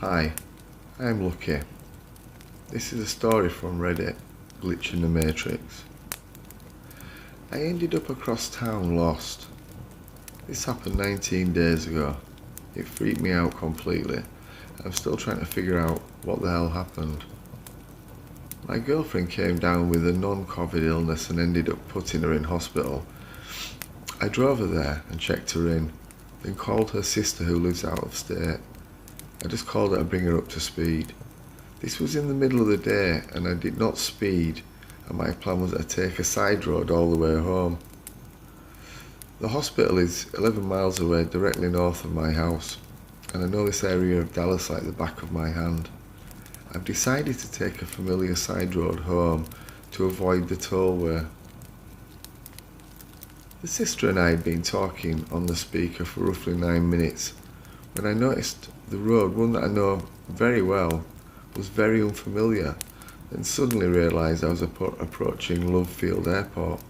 Hi, I'm Lucky. This is a story from Reddit, Glitch in the Matrix. I ended up across town lost. This happened 19 days ago. It freaked me out completely. I'm still trying to figure out what the hell happened. My girlfriend came down with a non-COVID illness and ended up putting her in hospital. I drove her there and checked her in, then called her sister who lives out of state. I just called her to bring her up to speed. This was in the middle of the day and I did not speed, and my plan was to take a side road all the way home. The hospital is 11 miles away, directly north of my house, and I know this area of Dallas like the back of my hand. I've decided to take a familiar side road home to avoid the tollway. The sister and I had been talking on the speaker for roughly 9 minutes when I noticed the road, one that I know very well, was very unfamiliar, and suddenly realised I was approaching Love Field Airport.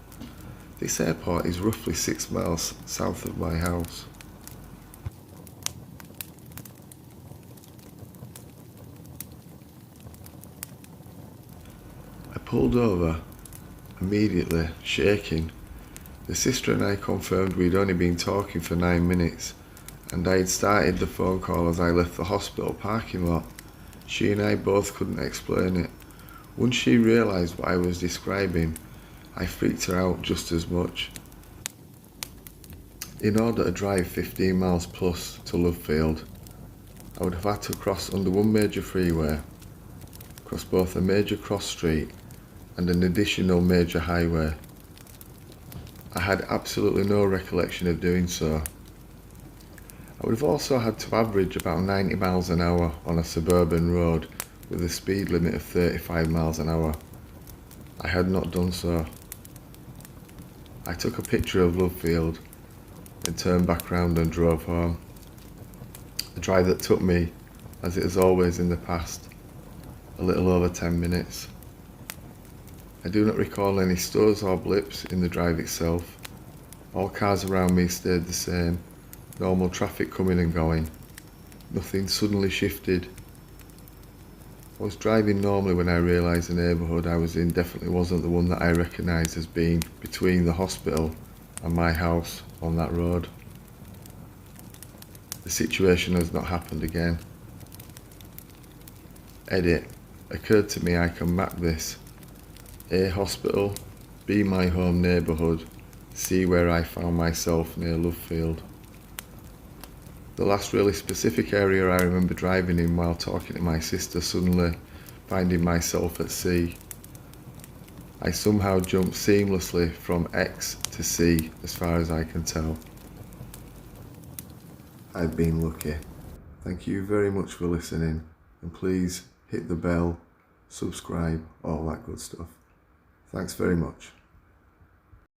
This airport is roughly 6 miles south of my house. I pulled over, immediately, shaking. The sister and I confirmed we'd only been talking for 9 minutes, and I had started the phone call as I left the hospital parking lot. She and I both couldn't explain it. Once she realised what I was describing, I freaked her out just as much. In order to drive 15 miles plus to Love Field, I would have had to cross under one major freeway, cross both a major cross street and an additional major highway. I had absolutely no recollection of doing so. I would have also had to average about 90 miles an hour on a suburban road with a speed limit of 35 miles an hour. I had not done so. I took a picture of Love Field, then turned back round and drove home. A drive that took me, as it has always in the past, a little over 10 minutes. I do not recall any stores or blips in the drive itself. All cars around me stayed the same. Normal traffic coming and going. Nothing suddenly shifted. I was driving normally when I realised the neighbourhood I was in definitely wasn't the one that I recognised as being between the hospital and my house on that road. The situation has not happened again. Edit. Occurred to me I can map this. A hospital, B my home neighbourhood, C where I found myself near Love Field. The last really specific area I remember driving in while talking to my sister, suddenly finding myself at C. I somehow jumped seamlessly from X to C as far as I can tell. I've been lucky. Thank you very much for listening, and please hit the bell, subscribe, all that good stuff. Thanks very much.